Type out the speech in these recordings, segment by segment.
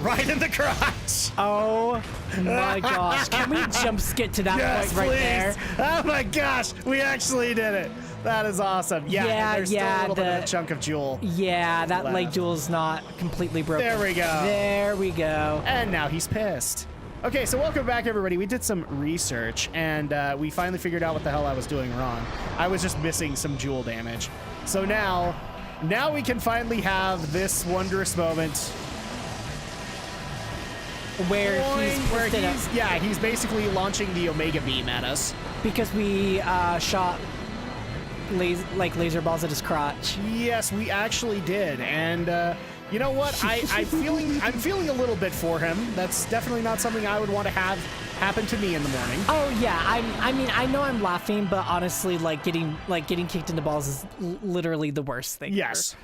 Right in the crotch. Oh my gosh. Can we jump skip to that point right there? Oh my gosh, we actually did it. That is awesome. Yeah, there's still a little bit of a chunk of jewel. Yeah, that leg jewel's not completely broken. There we go. There we go. And now he's pissed. Okay, so welcome back, everybody. We did some research, and we finally figured out what the hell I was doing wrong. I was just missing some jewel damage. So now we can finally have this wondrous moment where he's basically launching the Omega Beam at us. Because we shot laser balls at his crotch. Yes, we actually did, and you know what? I'm feeling a little bit for him. That's definitely not something I would want to have happen to me in the morning. Oh yeah, I mean I know I'm laughing, but honestly, getting kicked in the balls is literally the worst thing. Yes. Ever.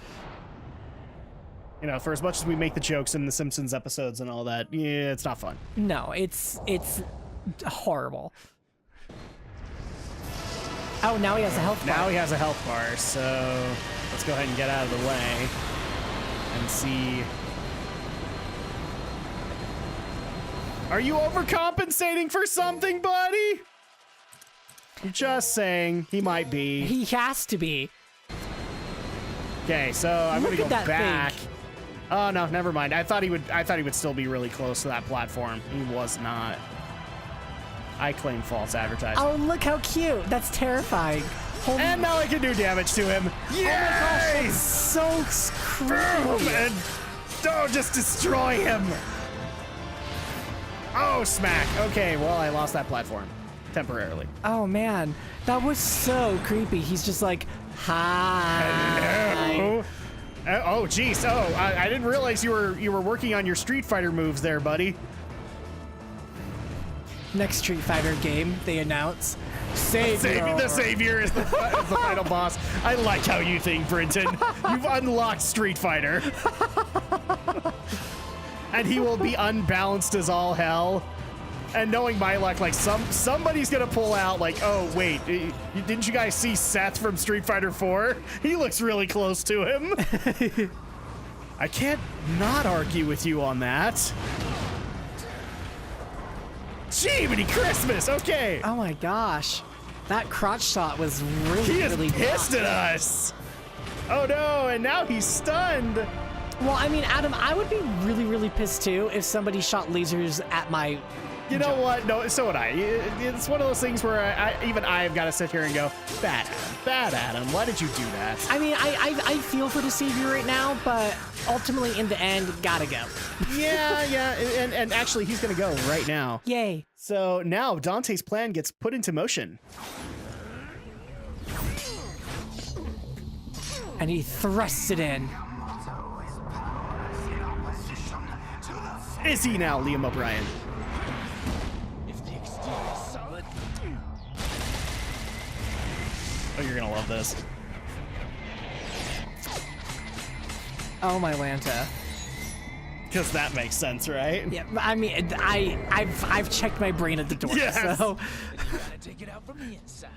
You know, for as much as we make the jokes in the Simpsons episodes and all that, yeah, it's not fun. No, it's horrible. Oh, now he has a health bar. Now he has a health bar, so let's go ahead and get out of the way and see. Are you overcompensating for something, buddy? Just saying, he might be. He has to be. Okay, so I'm gonna go back. Thing. Oh no, never mind. I thought he would still be really close to that platform. He was not. I claim false advertising. Oh, look how cute. That's terrifying. And now I can do damage to him. Yay! Oh so creepy. And just destroy him. Oh, smack. Okay, well, I lost that platform temporarily. Oh man, that was so creepy. He's just like, hi. Hello. Oh, geez. Oh, I didn't realize you were working on your Street Fighter moves there, buddy. Next Street Fighter game, they announce, Saviour. The Saviour is the final boss. I like how you think, Brinton. You've unlocked Street Fighter. And he will be unbalanced as all hell. And knowing my luck, like somebody's gonna pull out like, oh wait, didn't you guys see Seth from Street Fighter 4? He looks really close to him. I can't not argue with you on that. Jiminy Christmas, okay. Oh my gosh. That crotch shot was really pissed at us. Oh no, and now he's stunned. Well, I mean, Adam, I would be really pissed too if somebody shot lasers at my... You know what? No, so would I. It's one of those things where I've got to sit here and go, bad Adam, why did you do that? I mean, I feel for the Saviour right now, but ultimately in the end, gotta go. Yeah, and actually he's gonna go right now. Yay. So now Dante's plan gets put into motion. And he thrusts it in. Is he now, Liam O'Brien? Oh, you're gonna love this. Oh my Lanta. Because that makes sense, right? Yeah, I mean, I've checked my brain at the door, yes. So take it out from the inside.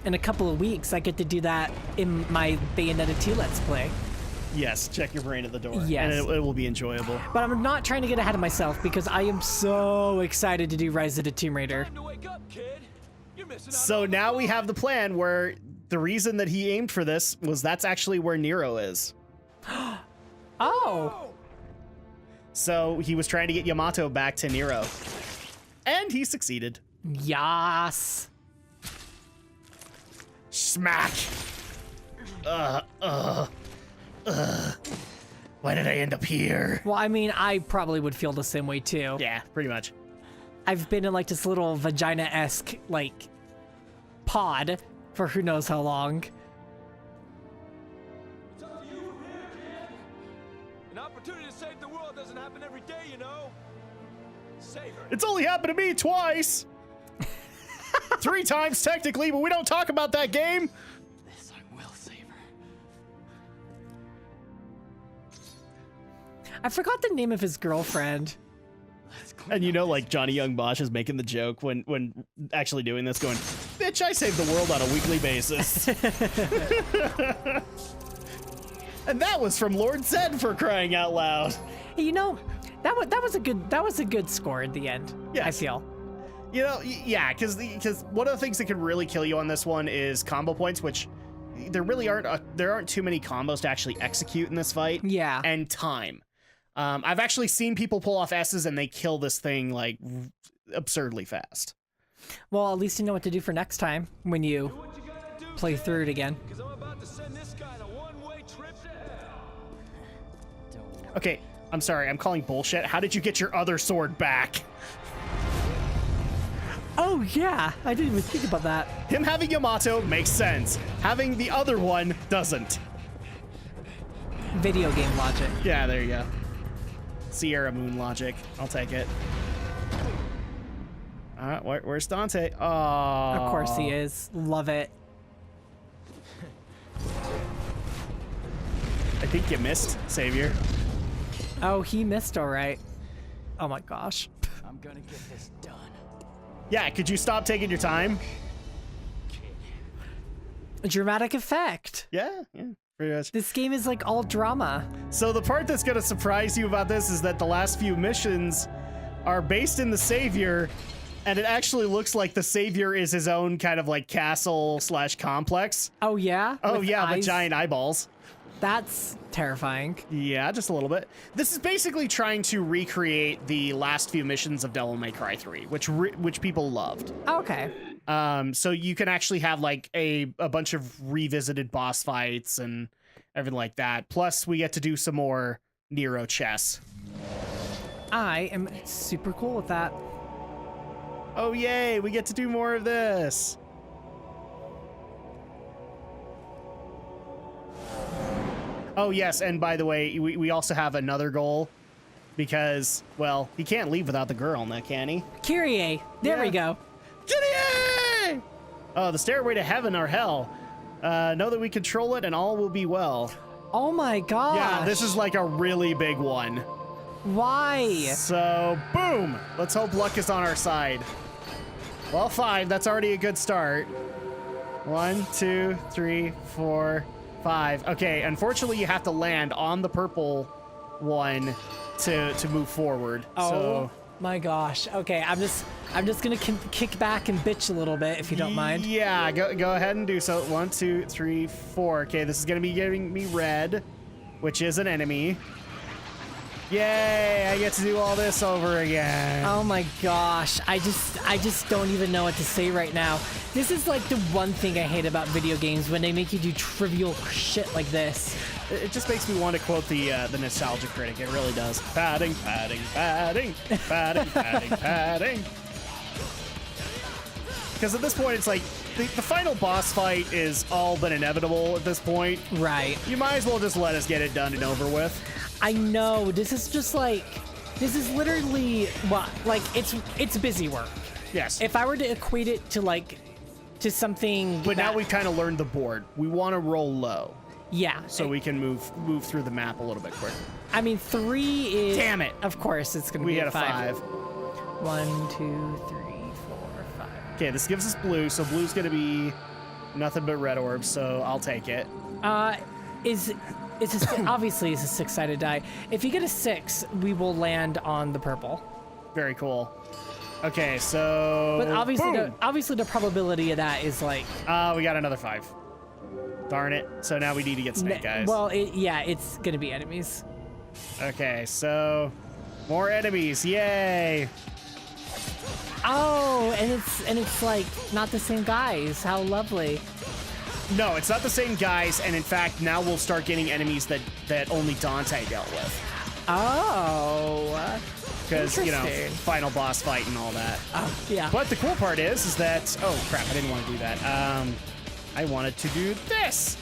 In a couple of weeks, I get to do that in my Bayonetta 2 Let's Play. Yes, check your brain at the door. Yes. And it will be enjoyable. But I'm not trying to get ahead of myself because I am so excited to do Rise of the Tomb Raider. Time to wake up, kid. You're missing out. So now we have the plan where the reason that he aimed for this was that's actually where Nero is. Oh. So he was trying to get Yamato back to Nero. And he succeeded. Yas. Smack. Why did I end up here? Well, I mean, I probably would feel the same way too. Yeah, pretty much. I've been in like this little vagina-esque like pod for who knows how long. It's up to you from here, kid. An opportunity to save the world doesn't happen every day, you know. Save her. It's only happened to me twice. 3 times technically, but we don't talk about that game. This I will save her. I forgot the name of his girlfriend. And you know, like Johnny Young Bosch is making the joke when actually doing this, going, "Bitch, I save the world on a weekly basis." And that was from Lord Zed, for crying out loud. You know, That was a good score at the end. Yes. I feel. You know, yeah, because one of the things that can really kill you on this one is combo points, which there really aren't too many combos to actually execute in this fight. Yeah. And time. I've actually seen people pull off S's and they kill this thing like absurdly fast. Well, at least you know what to do for next time when you play through it again. Because I'm about to send this guy on a one-way trip to hell. Okay, I'm sorry, I'm calling bullshit. How did you get your other sword back? Oh yeah, I didn't even think about that. Him having Yamato makes sense. Having the other one doesn't. Video game logic. Yeah, there you go. Sierra Moon logic. I'll take it. Where's Dante? Oh, Of course he is. Love it. I think you missed, Saviour. Oh, he missed all right. Oh my gosh. I'm gonna get this done. Yeah, could you stop taking your time? A dramatic effect. Yeah, pretty much. This game is like all drama. So the part that's gonna surprise you about this is that the last few missions are based in the Saviour, and it actually looks like the Saviour is his own kind of like castle / complex. Oh yeah? Oh With yeah, eyes? with giant eyeballs. That's terrifying. Yeah, just a little bit. This is basically trying to recreate the last few missions of Devil May Cry 3, which people loved. Okay. So you can actually have like a bunch of revisited boss fights and everything like that. Plus, we get to do some more Nero chess. I am super cool with that. Oh yay, we get to do more of this. Oh yes, and by the way, we also have another goal because, well, he can't leave without the girl now, can he? Kyrie, there we Yeah. go. Kyrie! Oh, the stairway to heaven or hell. Know that we control it and all will be well. Oh my gosh. Yeah, this is like a really big one. Why? So, boom! Let's hope luck is on our side. Well, 5, that's already a good start. 1, 2, 3, 4, 5. Okay, unfortunately you have to land on the purple one to move forward. Oh So, my gosh. Okay, I'm just gonna kick back and bitch a little bit if you don't mind. Yeah, go ahead and do so. 1, 2, 3, 4. Okay, this is gonna be giving me red, which is an enemy. Yay, I get to do all this over again. Oh my gosh. I just don't even know what to say right now. This is like the one thing I hate about video games, when they make you do trivial shit like this. It just makes me want to quote the nostalgia critic. It really does. Padding, padding, padding, padding, padding, padding. Because at this point, it's like the final boss fight is all but inevitable at this point. Right. You might as well just let us get it done and over with. I know. This is just like, this is literally what, like, it's busy work. Yes. If I were to equate it to something, But now that- we've kind of learned the board. We want to roll low yeah. so we can move through the map a little bit quicker. I mean, 3 is. Damn it. Of course, it's gonna We be had a 5. 1, 2, 3, 4, 5. Okay, this gives us blue, so blue's going to be nothing but red orbs, so I'll take it. Obviously it's a 6-sided die. If you get a 6, we will land on the purple. Very cool. Okay, so... But obviously, boom! obviously the probability of that is like. We got another 5. Darn it. So now we need to get Snake Eyes. Well, it's gonna be enemies. Okay, so more enemies. Yay! Oh, and it's like not the same guys. How lovely. No, it's not the same guys, and in fact, now we'll start getting enemies that only Dante dealt with. Oh. Because, you know, Interesting. final boss fight and all that. Oh, yeah. But the cool part is that... Oh, crap, I didn't want to do that. I wanted to do this.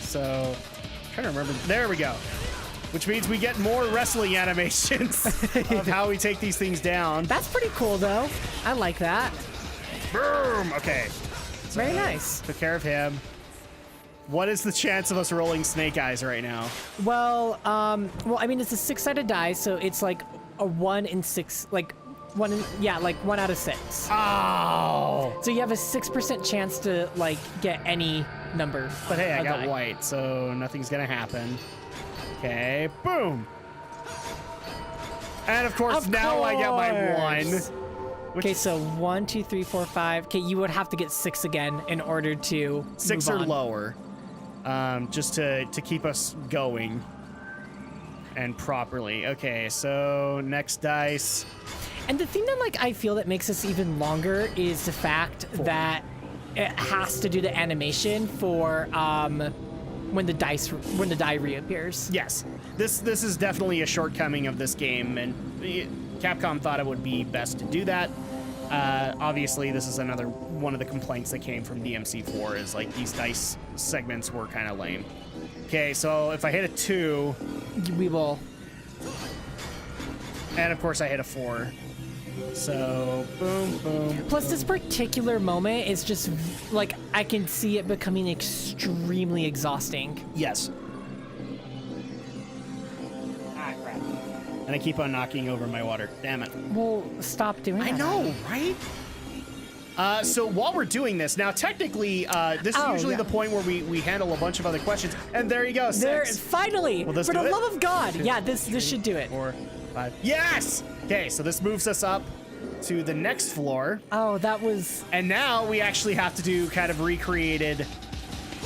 So, I'm trying to remember. There we go. Which means we get more wrestling animations of how we take these things down. That's pretty cool, though. I like that. Boom! Okay. Very nice. Took care of him. What is the chance of us rolling Snake Eyes right now? Well, I mean, it's a 6-sided die, so it's like a 1 in 6, like 1 out of 6. Oh! So you have a 6% chance to like get any number. But hey, I of got die. white, so nothing's gonna happen. Okay, boom! And of course, now I get my 1. Okay, so 1, 2, 3, 4, 5. Okay, you would have to get 6 again in order to 6 move or on. lower, just to keep us going and properly. Okay, so next dice. And the thing that like I feel that makes this even longer is the fact that it has to do the animation for when the die reappears. Yes, this is definitely a shortcoming of this game, and Capcom thought it would be best to do that. Obviously, this is another one of the complaints that came from DMC4 is like these dice segments were kind of lame. Okay, so if I hit a 2, We will. and of course I hit a 4. So boom, boom. Plus, this particular moment is just like I can see it becoming extremely exhausting. Yes. Ah, crap. And I keep on knocking over my water. Damn it. Well, stop doing that. I know, right? So while we're doing this, now technically, this is usually the point where we handle a bunch of other questions. And there you go, 6. There, finally! Will this For do the it? love of God! Yeah, this should do it. 4, 5. Yes! Okay, so this moves us up to the next floor. Oh, that was... And now we actually have to do kind of recreated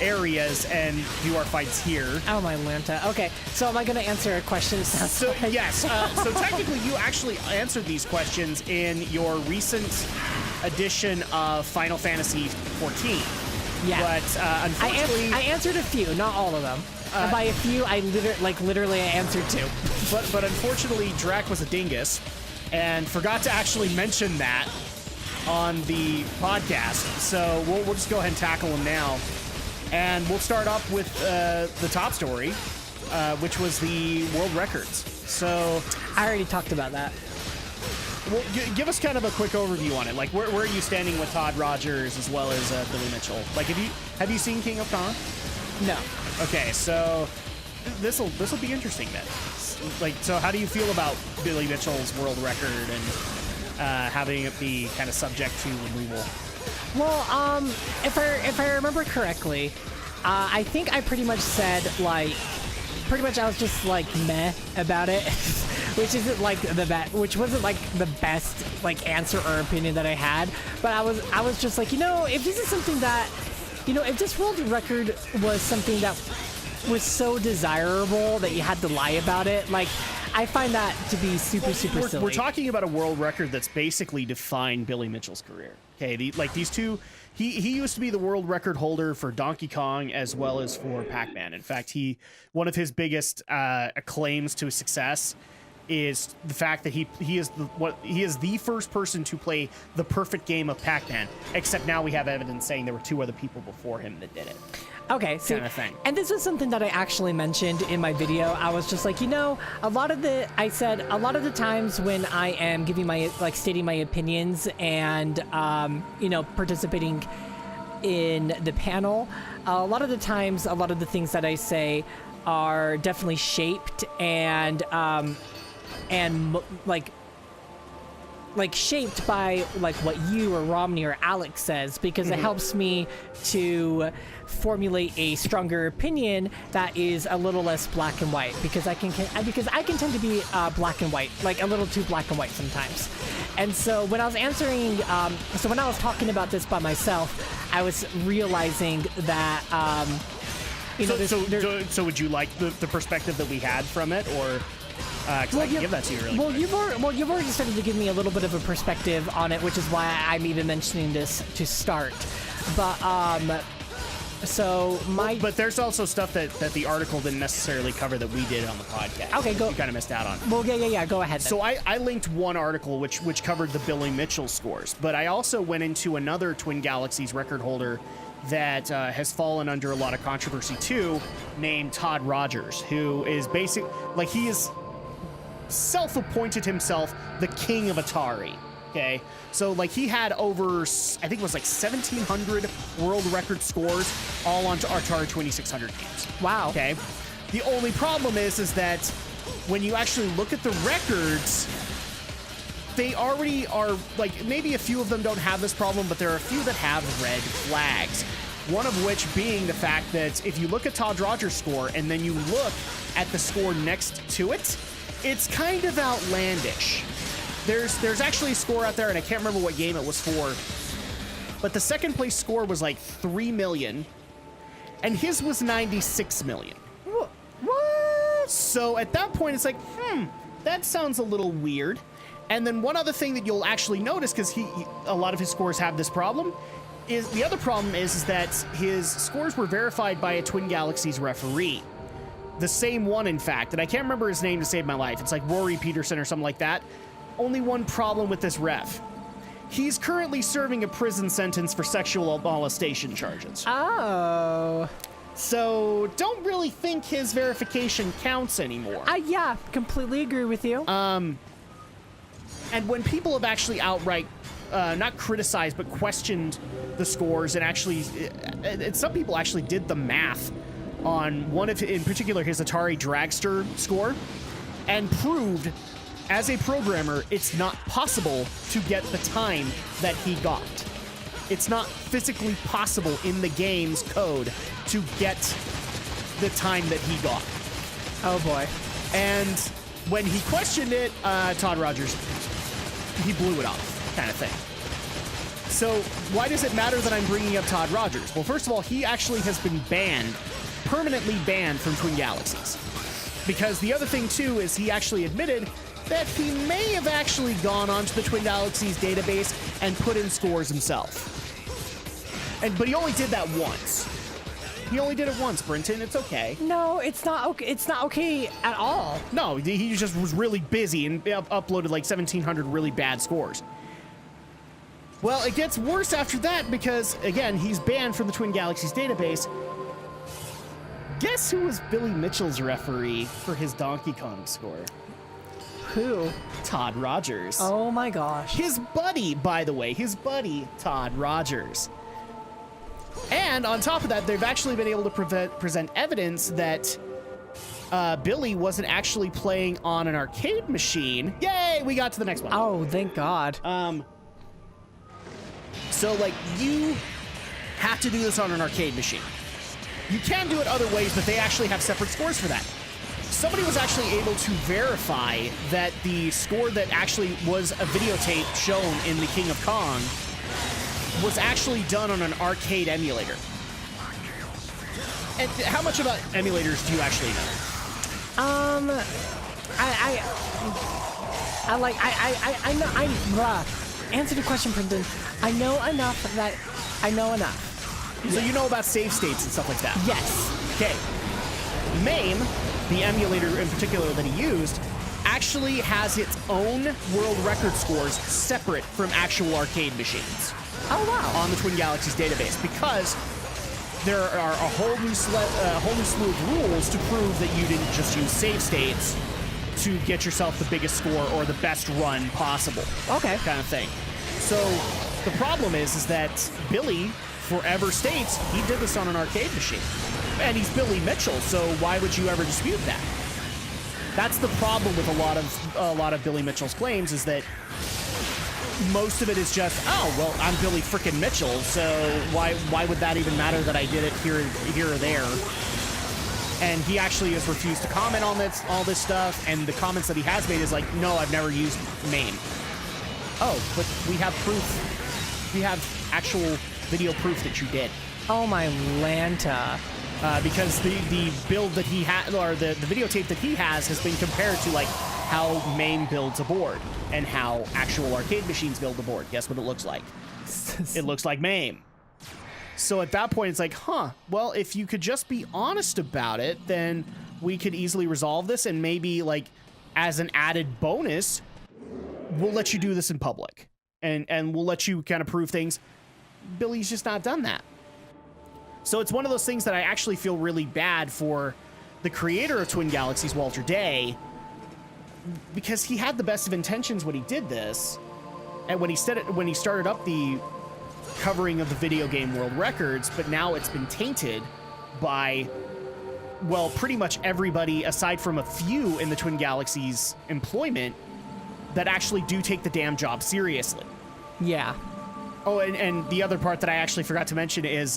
areas and do our fights here. Oh, my Lanta. Okay, so am I going to answer a question? It sounds So like? yes, so technically you actually answered these questions in your recent edition of Final Fantasy XIV. Yeah. But unfortunately, I answered a few, not all of them. And by a few, I literally I answered 2. but unfortunately, Drak was a dingus and forgot to actually mention that on the podcast. So we'll just go ahead and tackle him now. And we'll start off with the top story, which was the world records. So I already talked about that. well, give us kind of a quick overview on it. Like, where are you standing with Todd Rogers as well as Billy Mitchell? Like, have you seen King of Kong? No. Okay, so this'll be interesting then. Like, so how do you feel about Billy Mitchell's world record and having it be kind of subject to removal? Well, if I remember correctly, I think I pretty much said I was just like meh about it, which isn't like which wasn't like the best like answer or opinion that I had, but I was just like, if this is something that, if this world record was something that was so desirable that you had to lie about it, like I find that to be super silly. We're talking about a world record that's basically defined Billy Mitchell's career. Okay, these two, he used to be the world record holder for Donkey Kong as well as for Pac-Man. In fact, one of his biggest acclaims to success is the fact that he is the first person to play the perfect game of Pac-Man. Except now we have evidence saying there were 2 other people before him that did it. Okay, so Kind of thing. And this was something that I actually mentioned in my video. I was just like, a lot of the times when I am giving stating my opinions and participating in the panel, a lot of the times, a lot of the things that I say are definitely shaped and shaped by like what you or Romney or Alex says, because it helps me to formulate a stronger opinion that is a little less black and white, because I can tend to be black and white, like a little too black and white sometimes. And so when I was when I was talking about this by myself, I was realizing that So would you like the perspective that we had from it, or? Because I can give that to you really quick. You've already started to give me a little bit of a perspective on it, which is why I'm even mentioning this to start. But but there's also stuff that the article didn't necessarily cover that we did on the podcast. Okay, go. You kind of missed out on. Well, yeah. Go ahead then. So I linked one article which covered the Billy Mitchell scores, but I also went into another Twin Galaxies record holder that has fallen under a lot of controversy too, named Todd Rogers, who is he is self-appointed himself the king of Atari. Okay, so like he had over, I think it was like 1,700 world record scores, all on Atari 2600 games. Wow. Okay, the only problem is that when you actually look at the records, they already are, like, maybe a few of them don't have this problem, but there are a few that have red flags. One of which being the fact that if you look at Todd Rogers' score and then you look at the score next to it, it's kind of outlandish. There's actually a score out there, and I can't remember what game it was for, but the second place score was like 3 million, and his was 96 million. What? So at that point, it's like, that sounds a little weird. And then one other thing that you'll actually notice, because a lot of his scores have this problem, is the other problem is that his scores were verified by a Twin Galaxies referee. The same one, in fact, and I can't remember his name to save my life. It's like Rory Peterson or something like that. Only one problem with this ref. He's currently serving a prison sentence for sexual molestation charges. Oh. So don't really think his verification counts anymore. Yeah, completely agree with you. And when people have actually outright, not criticized, but questioned the scores, and actually, some people actually did the math on one of, in particular, his Atari Dragster score, and proved, as a programmer, it's not possible to get the time that he got. It's not physically possible in the game's code to get the time that he got. Oh boy. And when he questioned it, Todd Rogers, he blew it off, kind of thing. So why does it matter that I'm bringing up Todd Rogers? Well, first of all, he actually has been banned, permanently banned from Twin Galaxies. Because the other thing, too, is he actually admitted that he may have actually gone onto the Twin Galaxies database and put in scores himself. But he only did that once. He only did it once, Brinton. It's okay. No, it's not okay. It's not okay at all. No, he just was really busy and uploaded like 1,700 really bad scores. Well, it gets worse after that because, again, he's banned from the Twin Galaxies database. Guess who was Billy Mitchell's referee for his Donkey Kong score? Who? Todd Rogers. Oh my gosh. His buddy, by the way, Todd Rogers. And on top of that, they've actually been able to present evidence that Billy wasn't actually playing on an arcade machine. Yay, we got to the next one. Oh, thank God. So, like, you have to do this on an arcade machine. You can do it other ways, but they actually have separate scores for that. Somebody was actually able to verify that the score that actually was a videotape shown in the King of Kong was actually done on an arcade emulator. And how much about emulators do you actually know? Answer the question, Brinton. I know enough that I know enough. So you know about save states and stuff like that? Yes. Okay. MAME, the emulator in particular that he used, actually has its own world record scores separate from actual arcade machines. Oh, wow. On the Twin Galaxies database, because there are a whole new slew of rules to prove that you didn't just use save states to get yourself the biggest score or the best run possible. Okay. Kind of thing. So the problem is that Billy forever states he did this on an arcade machine. And he's Billy Mitchell, so why would you ever dispute that? That's the problem with a lot of Billy Mitchell's claims, is that most of it is just, oh, well, I'm Billy frickin' Mitchell, so why would that even matter that I did it here or there? And he actually has refused to comment on all this stuff, and the comments that he has made is like, no, I've never used MAME. Oh, but we have proof. We have actual video proof that you did. Oh my Lanta. Because the build that he had, or the videotape that he has been compared to like how MAME builds a board and how actual arcade machines build a board. Guess what it looks like? It looks like MAME. So at that point, it's like, well, if you could just be honest about it, then we could easily resolve this, and maybe like as an added bonus, we'll let you do this in public, and we'll let you kind of prove things. Billy's just not done that. So it's one of those things that I actually feel really bad for the creator of Twin Galaxies, Walter Day, because he had the best of intentions when he did this, and when he started up the covering of the video game world records, but now it's been tainted by, well, pretty much everybody aside from a few in the Twin Galaxies employment that actually do take the damn job seriously. Yeah. Oh, and the other part that I actually forgot to mention is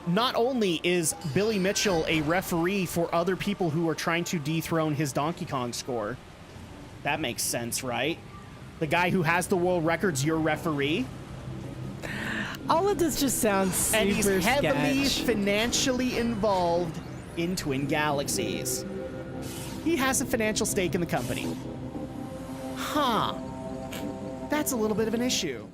not only is Billy Mitchell a referee for other people who are trying to dethrone his Donkey Kong score. That makes sense, right? The guy who has the world record's your referee. All of this just sounds super And he's heavily sketch. financially involved in Twin Galaxies. He has a financial stake in the company. Huh. That's a little bit of an issue.